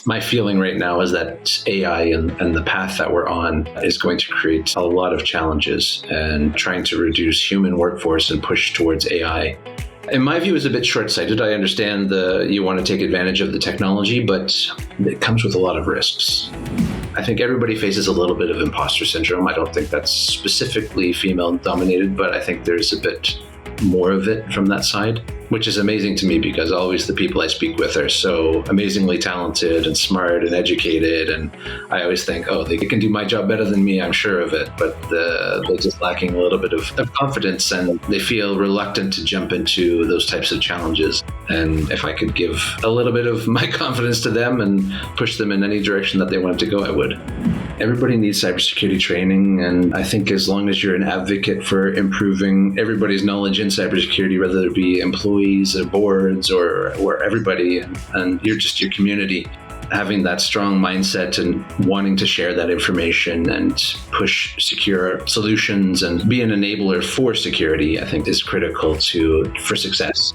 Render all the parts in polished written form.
My feeling right now is that AI and the path that we're on is going to create a lot of challenges, and trying to reduce human workforce and push towards AI, in my view, is a bit short-sighted. I understand you want to take advantage of the technology, but it comes with a lot of risks. I think everybody faces a little bit of imposter syndrome. I don't think that's specifically female-dominated, but I think there's a bit more of it from that side, which is amazing to me because always the people I speak with are so amazingly talented and smart and educated. And I always think, oh, they can do my job better than me, I'm sure of it. But they're just lacking a little bit of confidence, and they feel reluctant to jump into those types of challenges. And if I could give a little bit of my confidence to them and push them in any direction that they want to go, I would. Everybody needs cybersecurity training, and I think as long as you're an advocate for improving everybody's knowledge in cybersecurity, whether it be employees or boards or everybody, and you're just your community, having that strong mindset and wanting to share that information and push secure solutions and be an enabler for security, I think is critical for success.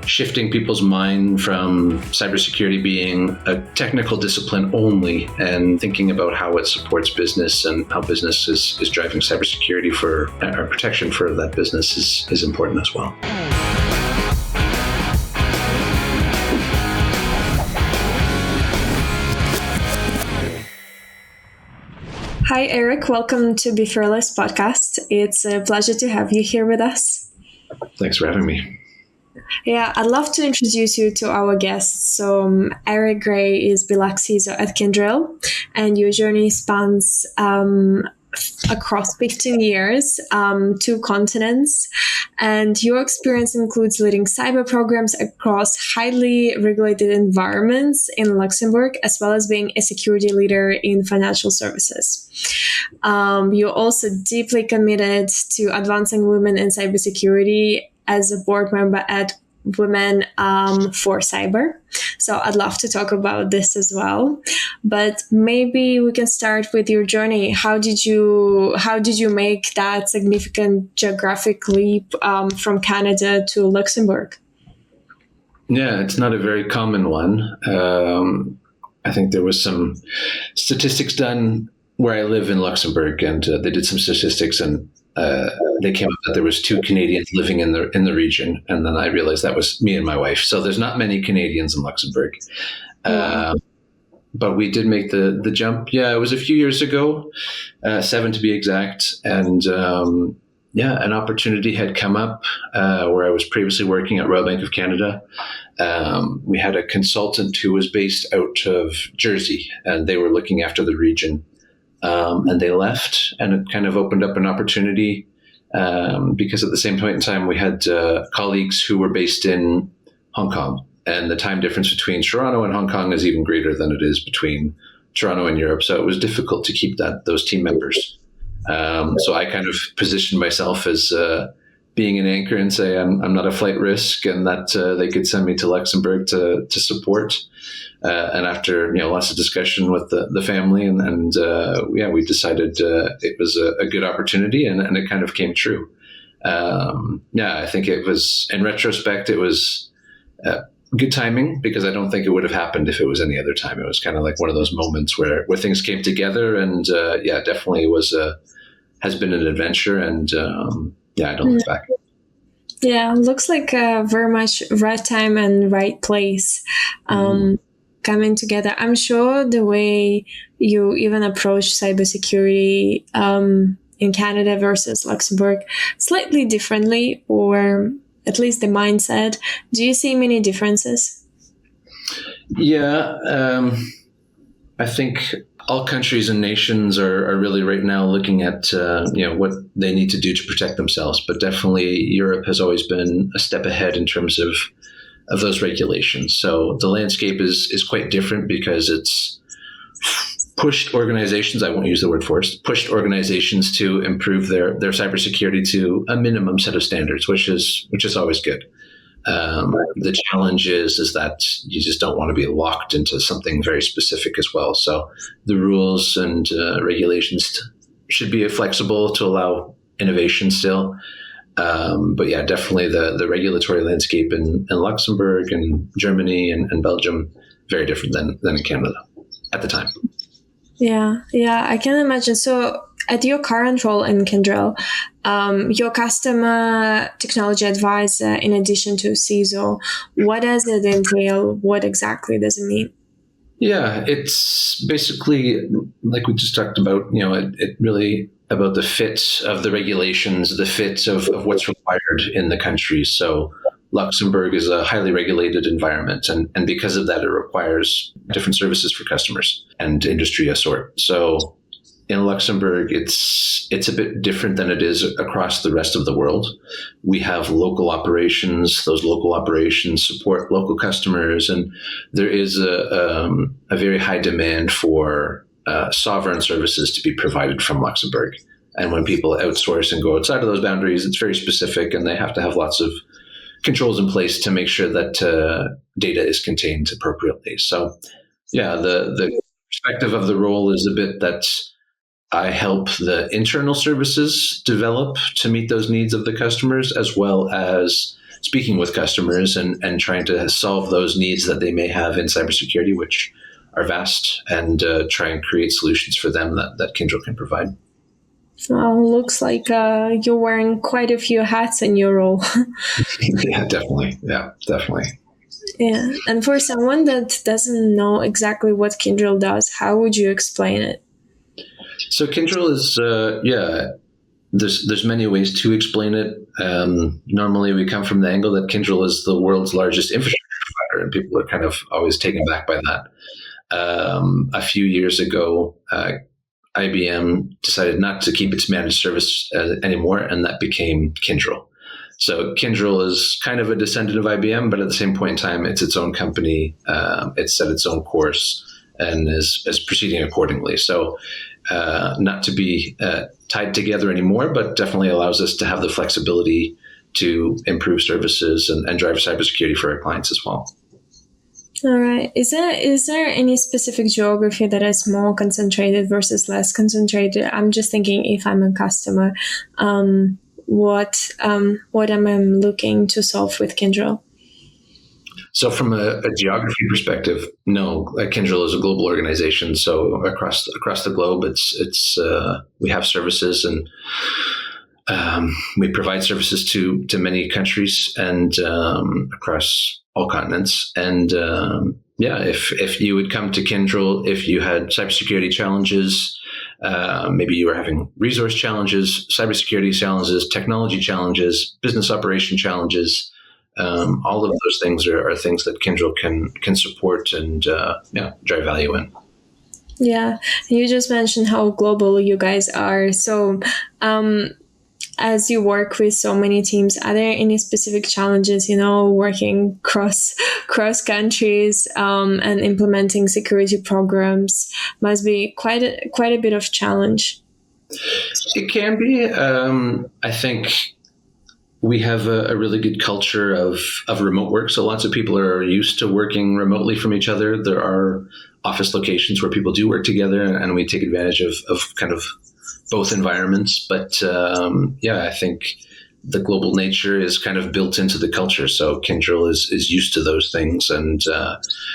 Shifting people's mind from cybersecurity being a technical discipline only and thinking about how it supports business and how business is driving cybersecurity for our protection for that business is important as well. Hi, Eric. Welcome to Be Fearless podcast. It's a pleasure to have you here with us. Thanks for having me. Yeah, I'd love to introduce you to our guests. So Eric Gray is BeLux CISO at Kyndryl, and your journey spans across 15 years, 2 continents, and your experience includes leading cyber programs across highly regulated environments in Luxembourg, as well as being a security leader in financial services. You're also deeply committed to advancing women in cybersecurity as a board member at Women for Cyber. So I'd love to talk about this as well. But maybe we can start with your journey. How did you make that significant geographic leap from Canada to Luxembourg? Yeah, it's not a very common one. I think there was some statistics done where I live in Luxembourg, and they did some statistics, and they came up that there was 2 Canadians living in the region, and then I realized that was me and my wife. So there's not many Canadians in Luxembourg, but we did make the jump. Yeah, it was a few years ago, 7 to be exact, and an opportunity had come up where I was previously working at Royal Bank of Canada. We had a consultant who was based out of Jersey, and they were looking after the region. And they left, and it kind of opened up an opportunity because at the same point in time, we had colleagues who were based in Hong Kong, and the time difference between Toronto and Hong Kong is even greater than it is between Toronto and Europe. So it was difficult to keep those team members. So I kind of positioned myself as being an anchor and say I'm not a flight risk, and that they could send me to Luxembourg to support. And after lots of discussion with the family, and we decided it was a good opportunity, and it kind of came true. I think it was, in retrospect, it was good timing, because I don't think it would have happened if it was any other time. It was kind of like one of those moments where things came together, and definitely has been an adventure, and I don't look back. Yeah, looks like very much right time and right place. Coming together. I'm sure the way you even approach cybersecurity in Canada versus Luxembourg slightly differently, or at least the mindset. Do you see many differences? Yeah, I think all countries and nations are really right now looking at what they need to do to protect themselves. But definitely Europe has always been a step ahead in terms of those regulations. So the landscape is quite different, because it's pushed organizations, I won't use the word forced, pushed organizations to improve their cybersecurity to a minimum set of standards, which is always good. The challenge is that you just don't want to be locked into something very specific as well. So the rules and regulations should be flexible to allow innovation still. But definitely the regulatory landscape in Luxembourg and Germany and Belgium very different than in Canada at the time. Yeah, I can imagine. So at your current role in Kyndryl, your customer technology advisor, in addition to CISO, what does it entail? What exactly does it mean? Yeah, it's basically like we just talked about, it really about the fit of the regulations, the fit of what's required in the country. So Luxembourg is a highly regulated environment, and because of that, it requires different services for customers and industry assort. So in Luxembourg, it's a bit different than it is across the rest of the world. We have local operations. Those local operations support local customers, and there is a very high demand for sovereign services to be provided from Luxembourg. And when people outsource and go outside of those boundaries, it's very specific, and they have to have lots of controls in place to make sure that data is contained appropriately. So, yeah, the perspective of the role is a bit that I help the internal services develop to meet those needs of the customers, as well as speaking with customers and trying to solve those needs that they may have in cybersecurity, which are vast, and try and create solutions for them that Kyndryl can provide. Well, looks like you're wearing quite a few hats in your role. Yeah, definitely. Yeah, definitely. Yeah, and for someone that doesn't know exactly what Kyndryl does, how would you explain it? So Kyndryl is, there's many ways to explain it. Normally, we come from the angle that Kyndryl is the world's largest infrastructure provider, and people are kind of always taken back by that. A few years ago, IBM decided not to keep its managed service anymore, and that became Kyndryl. So Kyndryl is kind of a descendant of IBM, but at the same point in time, it's its own company. It's set its own course and is proceeding accordingly. So not to be tied together anymore, but definitely allows us to have the flexibility to improve services and drive cybersecurity for our clients as well. All right. Is there any specific geography that is more concentrated versus less concentrated? I'm just thinking, if I'm a customer, what am I looking to solve with Kyndryl? So from a geography perspective, no, Kyndryl is a global organization. So across the globe, it's we have services, and we provide services to many countries and across all continents. And if you would come to Kyndryl, if you had cybersecurity challenges, maybe you were having resource challenges, cybersecurity challenges, technology challenges, business operation challenges, all of those things are things that Kyndryl can support and drive value in. Yeah, you just mentioned how global you guys are. So, as you work with so many teams, are there any specific challenges? Working cross countries and implementing security programs must be quite a bit of challenge. It can be. I think we have a really good culture of remote work. So lots of people are used to working remotely from each other. There are office locations where people do work together, and we take advantage of kind of both environments. But I think the global nature is kind of built into the culture. So Kyndryl is used to those things. And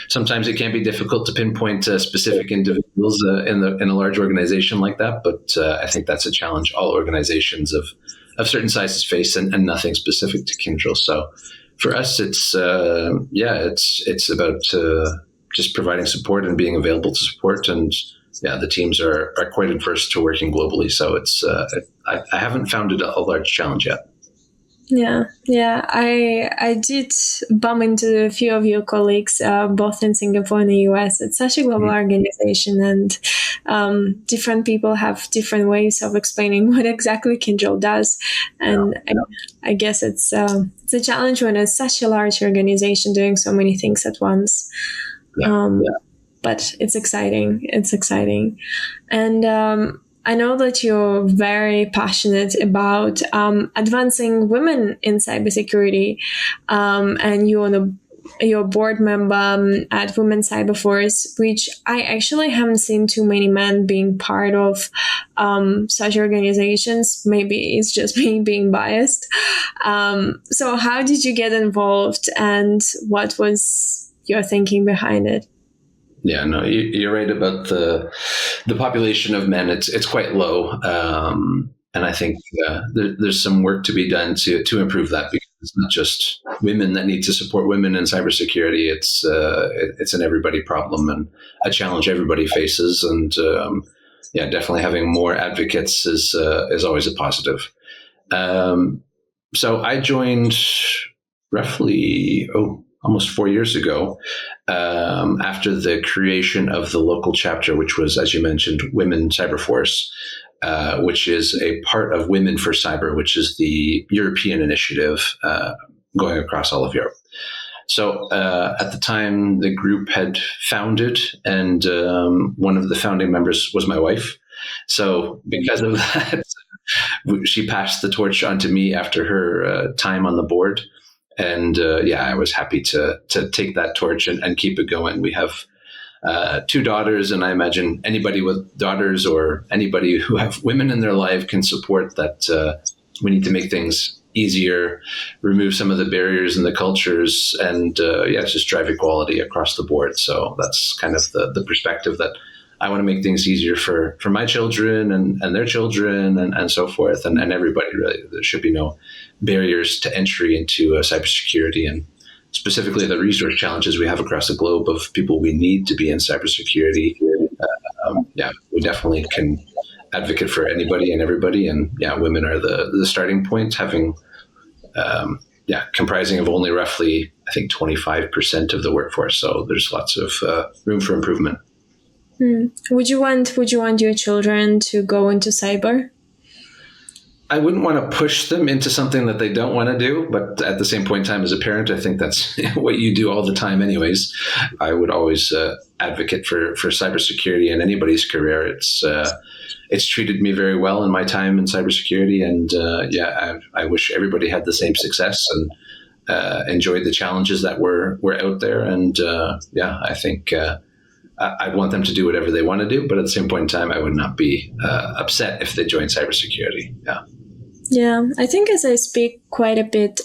sometimes it can be difficult to pinpoint specific individuals in a large organization like that. But I think that's a challenge all organizations of certain sizes face, and nothing specific to Kyndryl. So for us, it's about just providing support and being available to support. And the teams are quite adverse to working globally. So it's I haven't found it a large challenge yet. Yeah. I did bump into a few of your colleagues, both in Singapore and the US. It's such a global organization, and different people have different ways of explaining what exactly Kyndryl does. And I guess it's a challenge when it's such a large organization doing so many things at once. But it's exciting. And I know that you're very passionate about advancing women in cybersecurity, and you're a board member at Women Cyberforce, which I actually haven't seen too many men being part of such organizations. Maybe it's just me being biased. So how did you get involved, and what was your thinking behind it? Yeah, no, you're right about the population of men. It's quite low, and I think there's some work to be done to improve that, because it's not just women that need to support women in cybersecurity. It's an everybody problem and a challenge everybody faces. And yeah, definitely having more advocates is always a positive. Um, so I joined roughly almost 4 years ago, after the creation of the local chapter, which was, as you mentioned, Women Cyberforce, which is a part of Women for Cyber, which is the European initiative going across all of Europe. So at the time, the group had founded, and one of the founding members was my wife. So because of that, she passed the torch on to me after her time on the board. And yeah, I was happy to take that torch and keep it going. We have two daughters, and I imagine anybody with daughters or anybody who have women in their life can support that. We need to make things easier, remove some of the barriers and the cultures, and yeah, just drive equality across the board. So that's kind of the perspective that I want to make things easier for my children and their children and so forth, and everybody. Really, there should be no barriers to entry into cybersecurity, and specifically the resource challenges we have across the globe of people we need to be in cybersecurity. Yeah, we definitely can advocate for anybody and everybody, and yeah, women are the starting point, having yeah, comprising of only roughly, I think, 25% of the workforce. So there's lots of room for improvement. Would you want your children to go into cyber? I wouldn't want to push them into something that they don't want to do, but at the same point in time, as a parent, I think that's what you do all the time anyways. I would always advocate for cybersecurity in anybody's career. It's treated me very well in my time in cybersecurity, and yeah, I wish everybody had the same success and enjoyed the challenges that were out there. And yeah, I think I'd want them to do whatever they want to do, but at the same point in time, I would not be upset if they join cybersecurity. Yeah. Yeah, I think as I speak quite a bit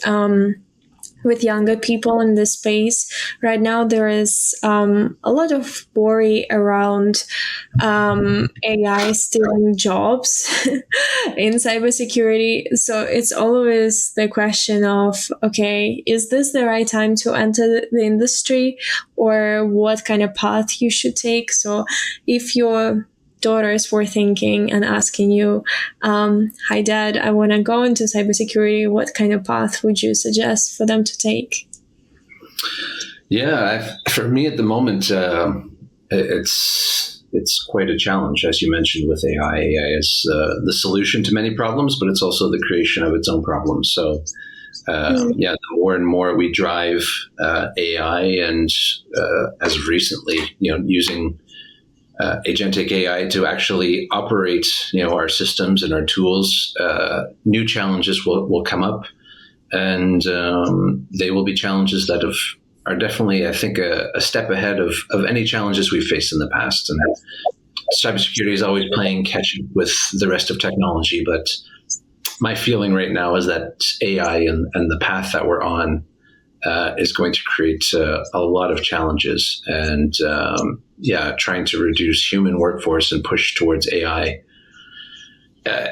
with younger people in this space right now, there is a lot of worry around AI stealing jobs in cybersecurity. So it's always the question of, okay, is this the right time to enter the industry, or what kind of path you should take? So if your daughters were thinking and asking you, hi dad, I want to go into cybersecurity, what kind of path would you suggest for them to take? Yeah, for me at the moment, it's quite a challenge. As you mentioned, with AI, AI is the solution to many problems, but it's also the creation of its own problems. So yeah, the more and more we drive AI, and as of recently, using agentic AI to actually operate, our systems and our tools, new challenges will come up, and they will be challenges that are definitely, I think, a step ahead of any challenges we've faced in the past. And cybersecurity is always playing catch up with the rest of technology. But my feeling right now is that AI and the path that we're on is going to create a lot of challenges, and yeah, trying to reduce human workforce and push towards AI.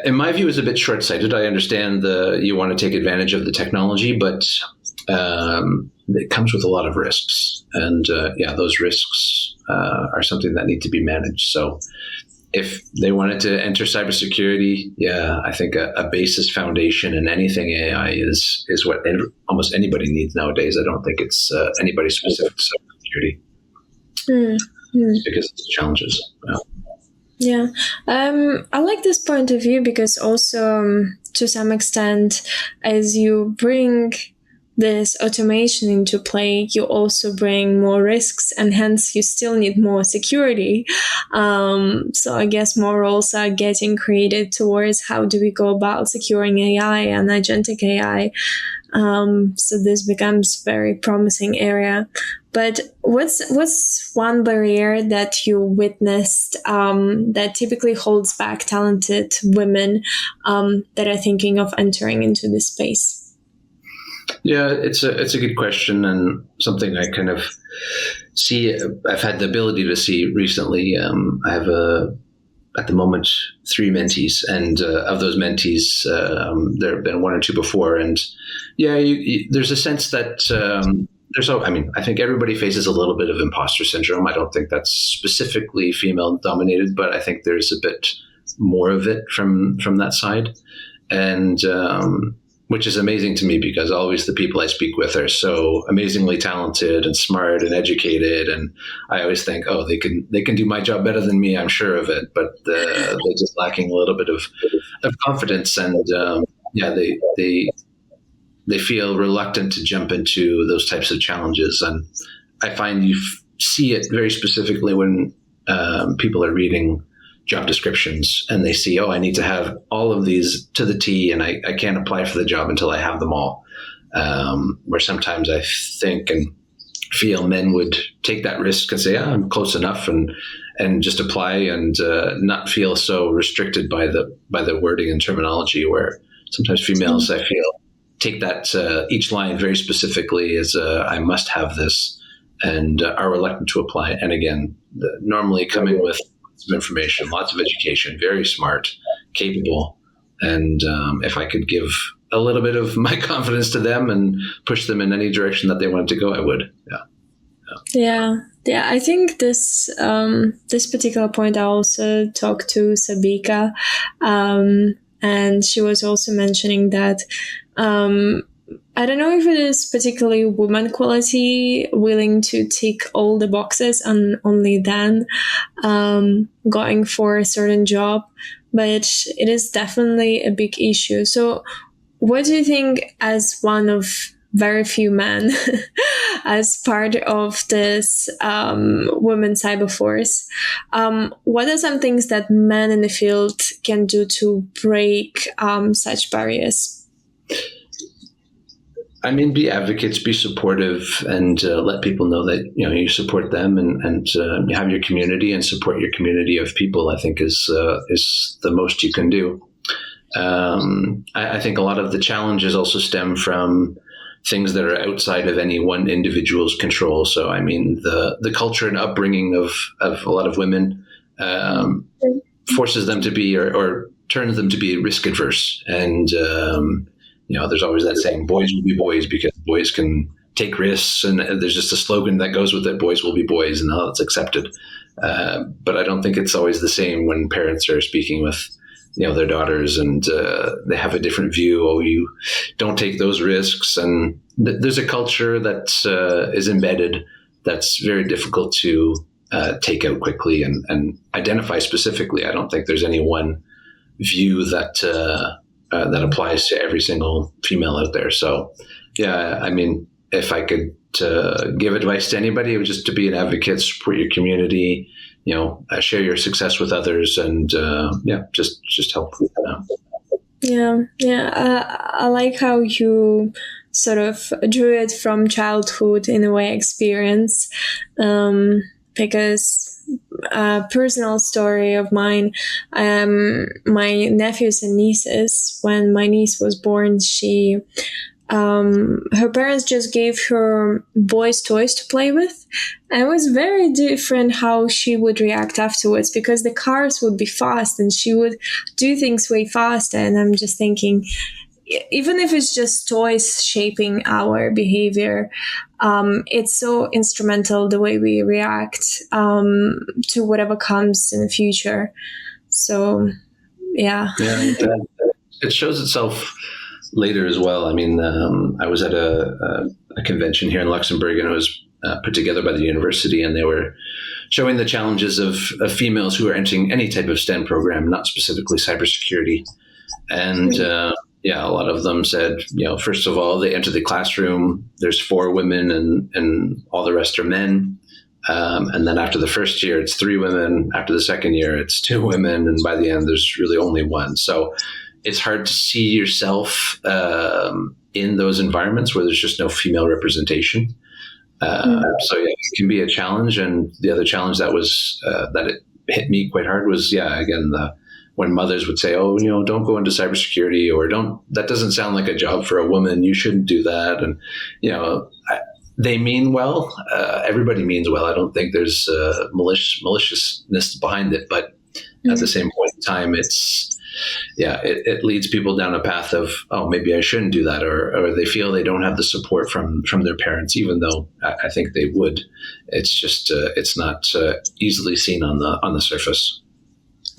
In my view, is a bit short-sighted. I understand you want to take advantage of the technology, but it comes with a lot of risks, and yeah, those risks are something that need to be managed. So if they wanted to enter cybersecurity, yeah, I think a basis foundation in anything AI is what almost anybody needs nowadays. I don't think it's anybody specific to cybersecurity because of the challenges. Yeah. I like this point of view because also to some extent, as you bring this automation into play, you also bring more risks, and hence you still need more security. So I guess more roles are getting created towards how do we go about securing AI and agentic AI. So this becomes very promising area. But what's one barrier that you witnessed that typically holds back talented women that are thinking of entering into this space? Yeah, it's a good question, and something I kind of see, I've had the ability to see recently. I have at the moment 3 mentees, and of those mentees, there have been 1 or 2 before, and yeah, there's a sense that I think everybody faces a little bit of imposter syndrome. I don't think that's specifically female dominated, but I think there's a bit more of it from that side, and which is amazing to me, because always the people I speak with are so amazingly talented and smart and educated, and I always think, oh, they can do my job better than me. I'm sure of it, but they're just lacking a little bit of confidence, and they feel reluctant to jump into those types of challenges. And I find you see it very specifically when people are reading job descriptions and they see, oh, I need to have all of these to the T, and I can't apply for the job until I have them all. Where sometimes I think and feel men would take that risk and say, I'm close enough, and just apply, and not feel so restricted by the wording and terminology, where sometimes females, I feel, take that each line very specifically as I must have this, and are reluctant to apply. And again, normally coming with of information, lots of education, very smart, capable. And if I could give a little bit of my confidence to them and push them in any direction that they wanted to go, I would. Yeah. I think this particular point, I also talked to Sabika, and she was also mentioning that I don't know if it is particularly woman quality, willing to tick all the boxes and only then going for a certain job, but it is definitely a big issue. So what do you think, as one of very few men, as part of this women cyber force, what are some things that men in the field can do to break such barriers? I mean, be advocates, be supportive, and let people know that you support them, and you have your community and support your community of people. I think is the most you can do. I think a lot of the challenges also stem from things that are outside of any one individual's control. So, I mean, the culture and upbringing of a lot of women forces them to be or turns them to be risk adverse, and there's always that saying, boys will be boys, because boys can take risks. And there's just a slogan that goes with it, boys will be boys, and now it's accepted. But I don't think it's always the same when parents are speaking with, their daughters, and they have a different view. Oh, you don't take those risks. And there's a culture that is embedded that's very difficult to take out quickly and identify specifically. I don't think there's any one view that applies to every single female out there. So, yeah, I mean, if I could give advice to anybody, it would just to be an advocate, support your community, share your success with others, and just help. I like how you sort of drew it from childhood in a way, experience, because a personal story of mine, my nephews and nieces, when my niece was born, she her parents just gave her boys' toys to play with, and it was very different how she would react afterwards, because the cars would be fast and she would do things way faster. And I'm just thinking, even if it's just toys shaping our behavior, it's so instrumental the way we react to whatever comes in the future. So, yeah. It shows itself later as well. I mean, I was at a convention here in Luxembourg, and it was put together by the university, and they were showing the challenges of females who are entering any type of STEM program, not specifically cybersecurity. And a lot of them said, first of all, they enter the classroom, there's 4 women and all the rest are men. And then after the first year, it's 3 women. After the second year, it's 2 women. And by the end, there's really only 1. So it's hard to see yourself in those environments where there's just no female representation. So it can be a challenge. And the other challenge that was that it hit me quite hard was, when mothers would say, oh, don't go into cybersecurity, or that doesn't sound like a job for a woman, you shouldn't do that. And, they mean well. Everybody means well. I don't think there's maliciousness behind it, but at the same point in time, it leads people down a path of, oh, maybe I shouldn't do that, or they feel they don't have the support from their parents, even though I think they would. It's just it's not easily seen on the surface.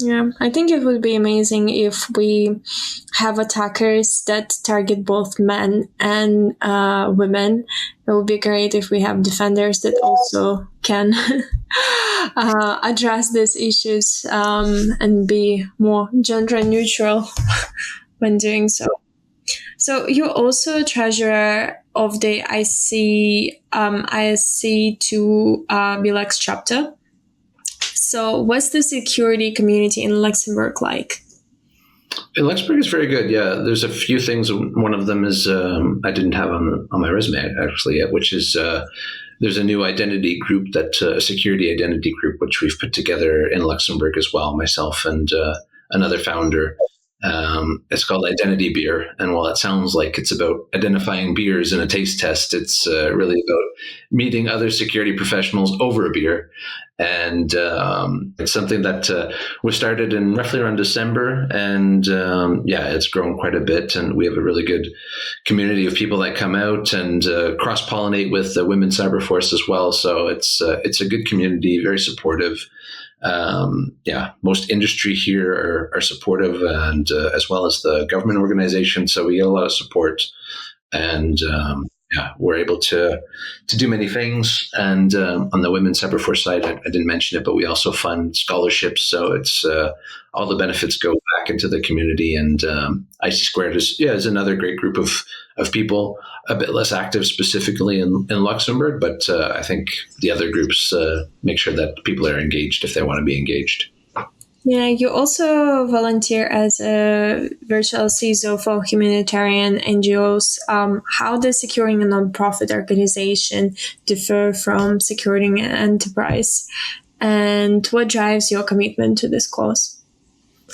Yeah, I think it would be amazing if we have attackers that target both men and women. It would be great if we have defenders that also can address these issues and be more gender neutral when doing so. So you're also treasurer of the ISC2 BeLux chapter. So what's the security community in Luxembourg like? In Luxembourg is very good. Yeah, there's a few things. One of them is I didn't have on my resume actually yet, which is there's a new identity group, a security identity group, which we've put together in Luxembourg as well, myself and another founder. It's called Identity Beer. And while it sounds like it's about identifying beers in a taste test, it's really about meeting other security professionals over a beer. And it's something that was started in roughly around December. And it's grown quite a bit. And we have a really good community of people that come out and cross-pollinate with the Women's Cyber Force as well. So it's a good community, very supportive. Most industry here are supportive, and as well as the government organization. So we get a lot of support, and we're able to do many things. And on the Women's Cyber Force side, I didn't mention it, but we also fund scholarships. So it's all the benefits go back into the community. And IC2 is another great group of people, a bit less active specifically in Luxembourg, but I think the other groups make sure that people are engaged if they want to be engaged. Yeah, you also volunteer as a virtual CISO for humanitarian NGOs. How does securing a nonprofit organization differ from securing an enterprise? And what drives your commitment to this cause?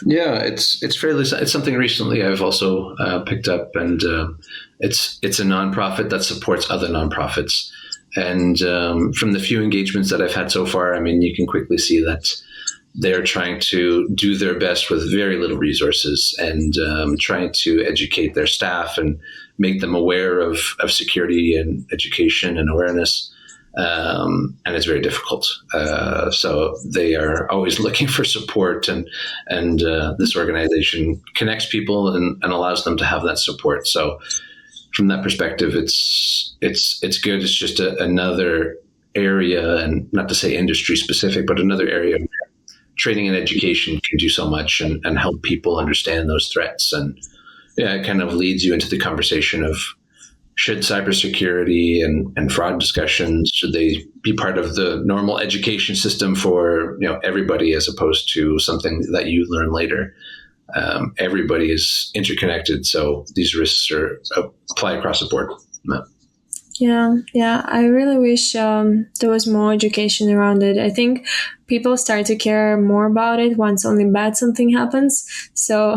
Yeah, it's something recently I've also picked up, and it's a nonprofit that supports other nonprofits. And from the few engagements that I've had so far, I mean, you can quickly see that they're trying to do their best with very little resources, and trying to educate their staff and make them aware of security and education and awareness. And it's very difficult. So they are always looking for support, and this organization connects people and allows them to have that support. So from that perspective, it's good. It's just another area, and not to say industry specific, but another area where training and education can do so much and help people understand those threats. And it kind of leads you into the conversation of, should cybersecurity and fraud discussions, should they be part of the normal education system for everybody, as opposed to something that you learn later? Everybody is interconnected, so these risks apply across the board. Yeah. I really wish there was more education around it. I think people start to care more about it once only bad something happens. So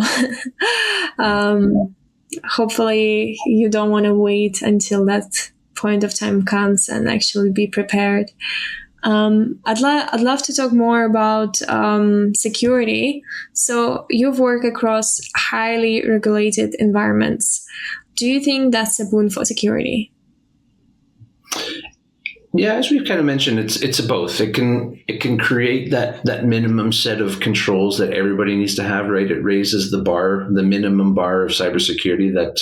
hopefully you don't want to wait until that point of time comes and actually be prepared. I'd love to talk more about security. So you've worked across highly regulated environments. Do you think that's a boon for security? Yeah, as we've kind of mentioned, it's a both. It can create that minimum set of controls that everybody needs to have, right? It raises the minimum bar of cybersecurity that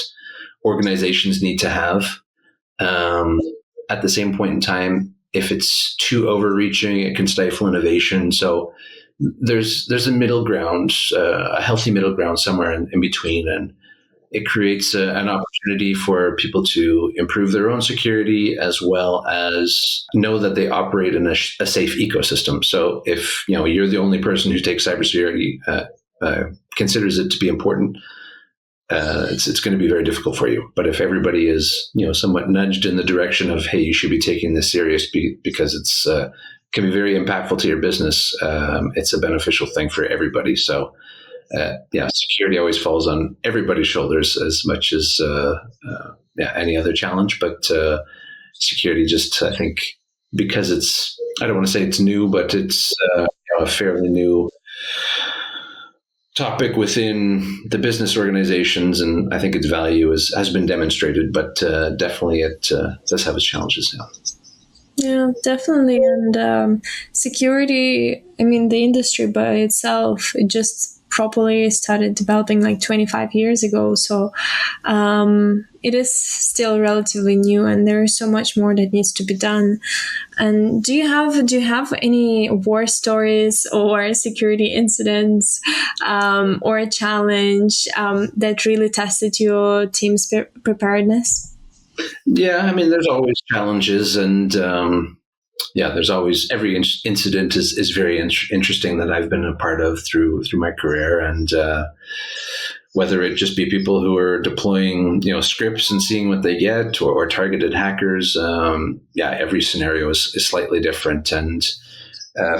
organizations need to have. At the same point in time, if it's too overreaching, it can stifle innovation. So there's a middle ground, a healthy middle ground somewhere in between, and it creates an opportunity for people to improve their own security, as well as know that they operate in a safe ecosystem. So if you're the only person who takes cybersecurity, considers it to be important, it's going to be very difficult for you. But if everybody is somewhat nudged in the direction of, hey, you should be taking this serious because it's can be very impactful to your business, it's a beneficial thing for everybody. So. Security always falls on everybody's shoulders as much as any other challenge. But security, just I think because I don't want to say it's new, but it's a fairly new topic within the business organizations, and I think its value has been demonstrated, but definitely it does have its challenges now. Yeah, definitely. And security, I mean, the industry by itself, it just properly started developing like 25 years ago. So it is still relatively new, and there is so much more that needs to be done. And do you have any war stories or security incidents or a challenge that really tested your team's preparedness? Yeah, I mean, there's always challenges, and there's always every incident is very interesting that I've been a part of through my career, and whether it just be people who are deploying scripts and seeing what they get, or targeted hackers, every scenario is slightly different, and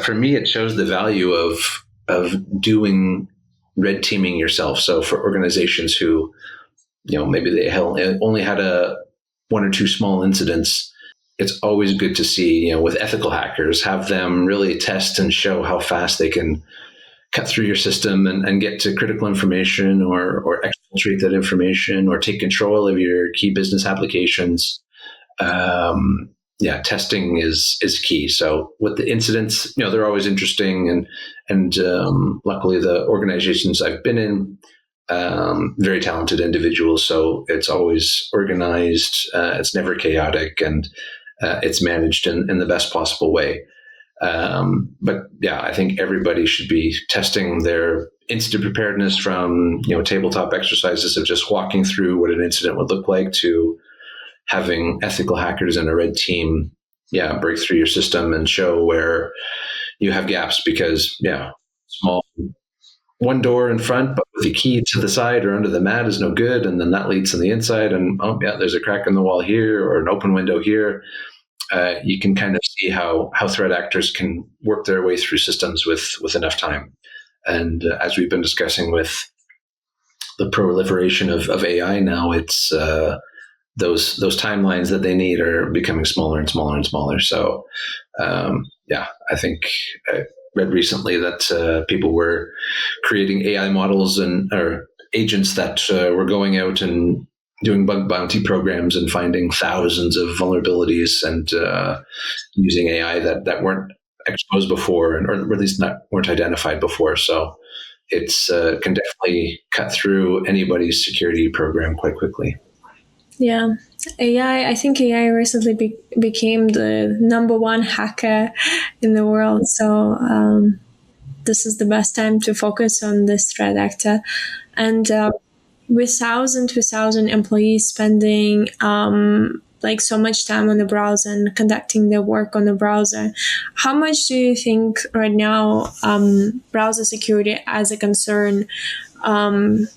for me, it shows the value of doing red teaming yourself. So for organizations who maybe they only had one or two small incidents, it's always good to see, with ethical hackers, have them really test and show how fast they can cut through your system and get to critical information, or exfiltrate that information, or take control of your key business applications. Testing is key. So with the incidents, they're always interesting, and luckily the organizations I've been in, very talented individuals. So it's always organized. It's never chaotic, and it's managed in the best possible way. I think everybody should be testing their incident preparedness, from tabletop exercises of just walking through what an incident would look like, to having ethical hackers and a red team break through your system and show where you have gaps, because small one door in front, but with the key to the side or under the mat is no good. And then that leads on the inside, and there's a crack in the wall here, or an open window here. You can kind of see how threat actors can work their way through systems with enough time. And as we've been discussing with the proliferation of AI now, it's those timelines that they need are becoming smaller and smaller and smaller. So I think I read recently that people were creating AI models or agents that were going out and doing bug bounty programs and finding thousands of vulnerabilities, and using AI that weren't exposed before, or at least weren't identified before. So it's can definitely cut through anybody's security program quite quickly. Yeah. I think AI recently became the number one hacker in the world. So this is the best time to focus on this threat actor. And with thousand employees spending like so much time on the browser and conducting their work on the browser, how much do you think right now browser security as a concern,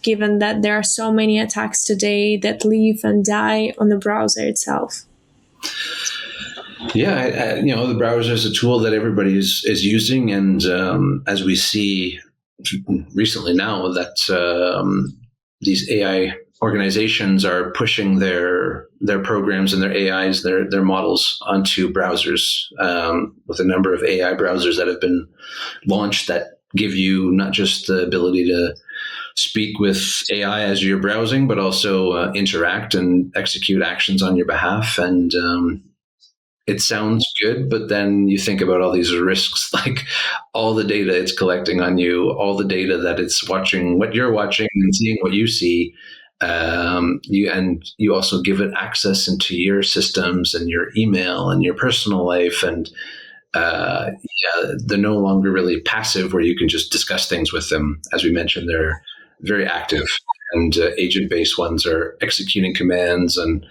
given that there are so many attacks today that live and die on the browser itself? Yeah, the browser is a tool that everybody is using, and as we see recently now that these AI organizations are pushing their programs and their AIs, their models onto browsers, with a number of AI browsers that have been launched that give you not just the ability to speak with AI as you're browsing, but also interact and execute actions on your behalf. And it sounds good, but then you think about all these risks, like all the data it's collecting on you, all the data that it's watching what you're watching and seeing what you see. You also give it access into your systems and your email and your personal life. And they're no longer really passive where you can just discuss things with them. As we mentioned, they're very active, and agent-based ones are executing commands, and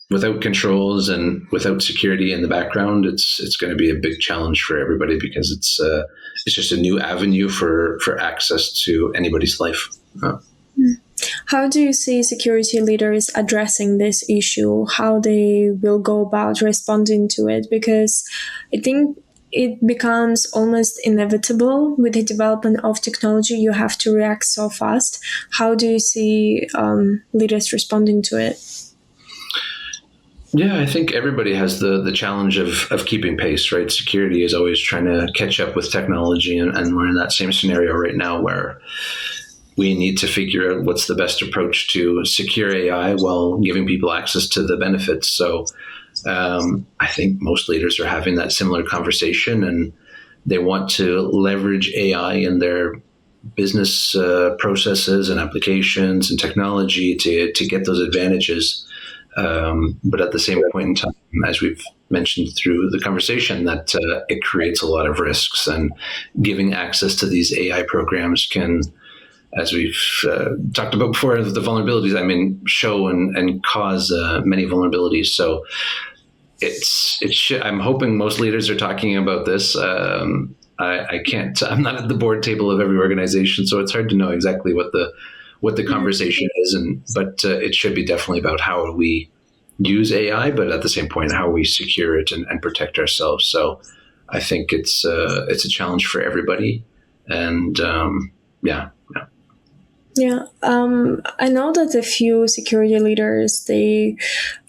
without controls and without security in the background, it's going to be a big challenge for everybody, because it's just a new avenue for access to anybody's life. How do you see security leaders addressing this issue? How they will go about responding to it? Because I think it becomes almost inevitable with the development of technology. You have to react so fast. How do you see leaders responding to it? Yeah, I think everybody has the challenge of keeping pace, right? Security is always trying to catch up with technology, and we're in that same scenario right now where we need to figure out what's the best approach to secure AI while giving people access to the benefits. So I think most leaders are having that similar conversation, and they want to leverage AI in their business processes and applications and technology to get those advantages. But at the same point in time, as we've mentioned through the conversation, that it creates a lot of risks, and giving access to these AI programs can, as we've talked about before, the vulnerabilities, show and cause many vulnerabilities. So I'm hoping most leaders are talking about this. I can't. I'm not at the board table of every organization, so it's hard to know exactly what the conversation is. But it should be definitely about how we use AI, but at the same point, how we secure it and protect ourselves. So I think it's a challenge for everybody, and yeah. Yeah, I know that a few security leaders, they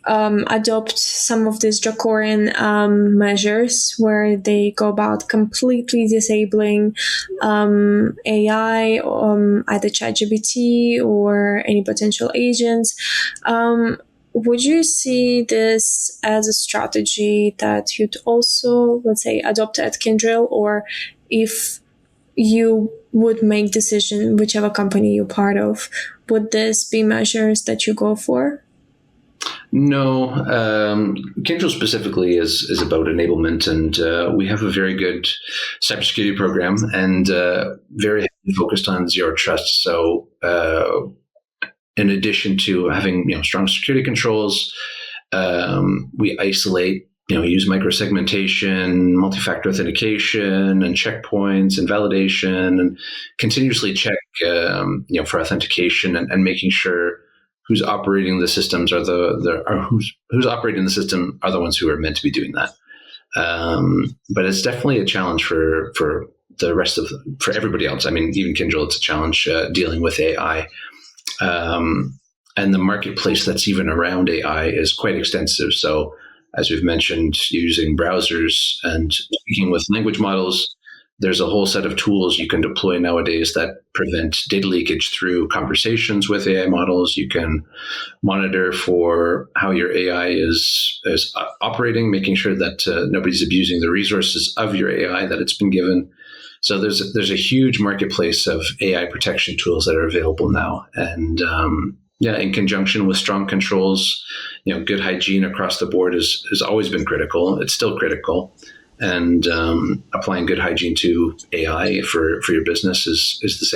adopt some of these draconian measures where they go about completely disabling AI, either ChatGPT or any potential agents. Would you see this as a strategy that you'd also, let's say, adopt at Kyndryl, or if you would make decision, whichever company you're part of, would this be measures that you go for? No, Kyndryl specifically is about enablement, and we have a very good cybersecurity program, and very focused on zero trust. So, in addition to having strong security controls, we isolate. Use microsegmentation, multi-factor authentication, and checkpoints and validation, and continuously check, for authentication and making sure who's operating the systems are who's operating the system are the ones who are meant to be doing that. But it's definitely a challenge for the rest of for everybody else. Even Kyndryl, it's a challenge dealing with AI. And the marketplace that's even around AI is quite extensive. So, as we've mentioned, using browsers and speaking with language models, there's a whole set of tools you can deploy nowadays that prevent data leakage through conversations with AI models. You can monitor for how your AI is operating, making sure that nobody's abusing the resources of your AI that it's been given. So there's a huge marketplace of AI protection tools that are available now, and in conjunction with strong controls, good hygiene across the board has always been critical. It's still critical, and applying good hygiene to AI for your business is the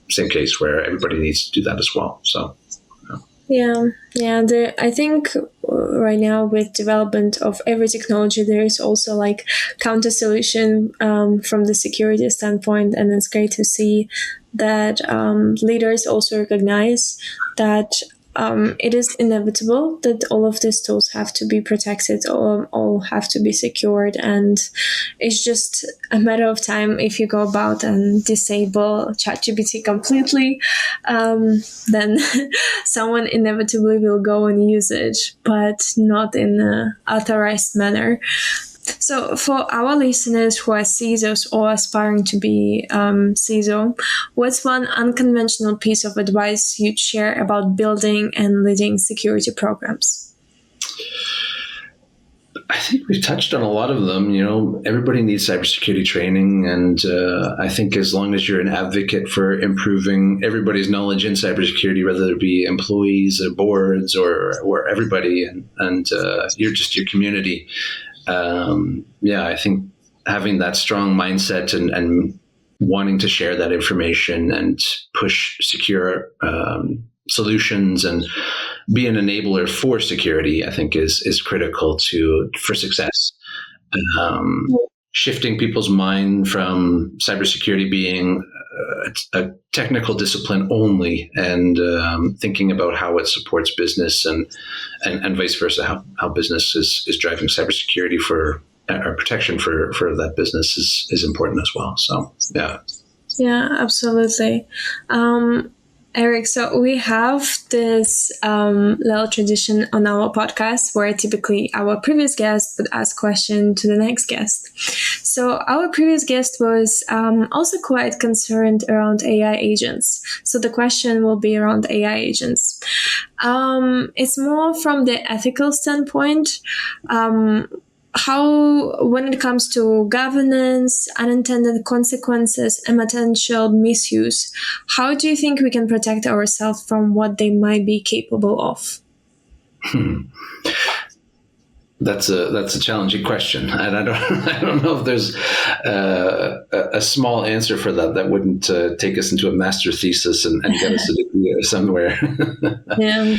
same case where everybody needs to do that as well. So. I think right now with development of every technology, there is also like counter solution from the security standpoint, and it's great to see that leaders also recognize that it is inevitable that all of these tools have to be protected, or all have to be secured, and it's just a matter of time. If you go about and disable ChatGPT completely, then someone inevitably will go and use it, but not in an authorized manner. So for our listeners who are CISOs or aspiring to be CISO, what's one unconventional piece of advice you'd share about building and leading security programs? I think we've touched on a lot of them. Everybody needs cybersecurity training, and I think as long as you're an advocate for improving everybody's knowledge in cybersecurity, whether it be employees or boards or everybody, and your community, I think having that strong mindset and wanting to share that information and push secure solutions and be an enabler for security, I think is critical for success. Shifting people's mind from cybersecurity being a technical discipline only, and thinking about how it supports business and vice versa, how business is driving cybersecurity for or protection for that business is important as well. So, yeah. Yeah, absolutely. Eric, so we have this little tradition on our podcast where typically our previous guest would ask question to the next guest. So our previous guest was also quite concerned around AI agents. So the question will be around AI agents. It's more from the ethical standpoint. How, when it comes to governance, unintended consequences, and potential misuse, how do you think we can protect ourselves from what they might be capable of? That's a challenging question, and I don't know if there's a small answer for that wouldn't take us into a master thesis and get us a degree somewhere. Yeah.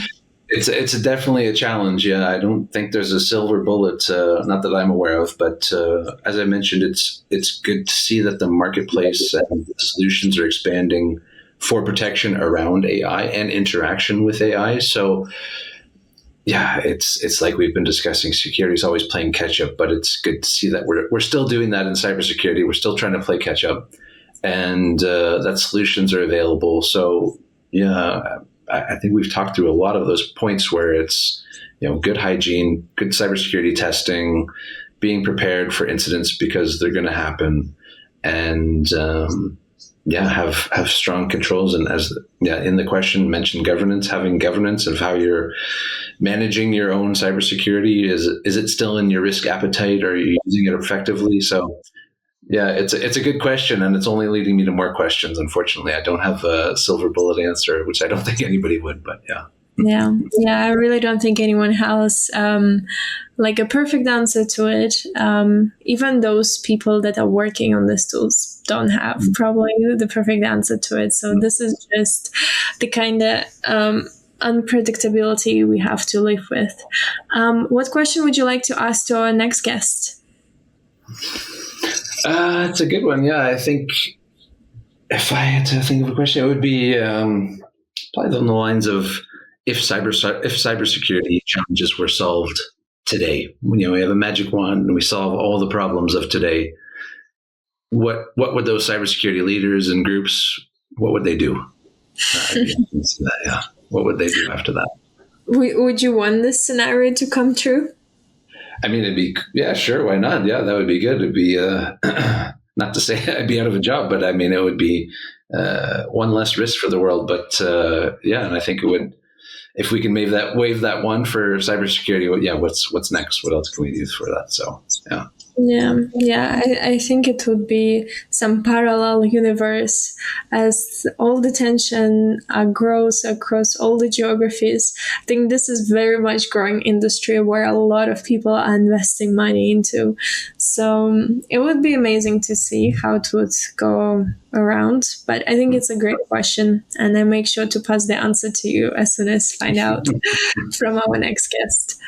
It's definitely a challenge. Yeah, I don't think there's a silver bullet, not that I'm aware of. But as I mentioned, it's good to see that the marketplace and the solutions are expanding for protection around AI and interaction with AI. So, yeah, it's like we've been discussing. Security is always playing catch up, but it's good to see that we're still doing that in cybersecurity. We're still trying to play catch up, and that solutions are available. So, yeah. I think we've talked through a lot of those points where it's, good hygiene, good cybersecurity testing, being prepared for incidents because they're going to happen, and have strong controls. And in the question mentioned governance, having governance of how you're managing your own cybersecurity. Is it still in your risk appetite? Or are you using it effectively? So. Yeah, it's a good question, and it's only leading me to more questions. Unfortunately, I don't have a silver bullet answer, which I don't think anybody would, but yeah. Yeah, I really don't think anyone has like a perfect answer to it. Even those people that are working on these tools don't have probably the perfect answer to it. So this is just the kind of unpredictability we have to live with. What question would you like to ask to our next guest? It's a good one. Yeah, I think if I had to think of a question, it would be probably on the lines of if cybersecurity challenges were solved today. We have a magic wand and we solve all the problems of today. What would those cybersecurity leaders and groups? What would they do? What would they do after that? Would you want this scenario to come true? I mean, sure, why not? Yeah, that would be good. It'd be, not to say I'd be out of a job, but I mean, it would be one less risk for the world. But and I think it would, if we can wave that one for cybersecurity, what's next? What else can we do for that? So, yeah. Yeah, I think it would be some parallel universe as all the tension grows across all the geographies. I think this is very much growing industry where a lot of people are investing money into. So it would be amazing to see how it would go around. But I think it's a great question, and I make sure to pass the answer to you as soon as I find out from our next guest.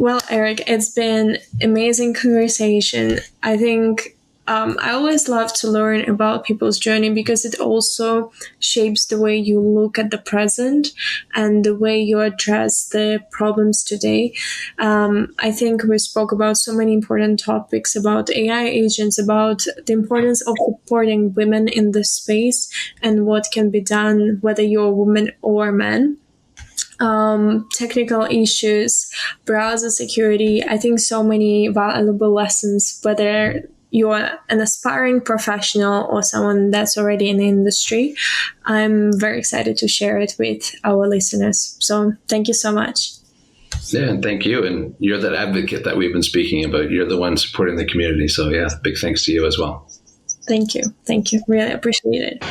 Well, Eric, it's been amazing conversation. I think I always love to learn about people's journey because it also shapes the way you look at the present and the way you address the problems today. I think we spoke about so many important topics about AI agents, about the importance of supporting women in this space and what can be done, whether you're a woman or a man. Technical issues, browser security. I think so many valuable lessons, whether you're an aspiring professional or someone that's already in the industry. I'm very excited to share it with our listeners. So thank you so much. Yeah, and thank you. And you're that advocate that we've been speaking about. You're the one supporting the community. So yeah, big thanks to you as well. Thank you. Really appreciate it.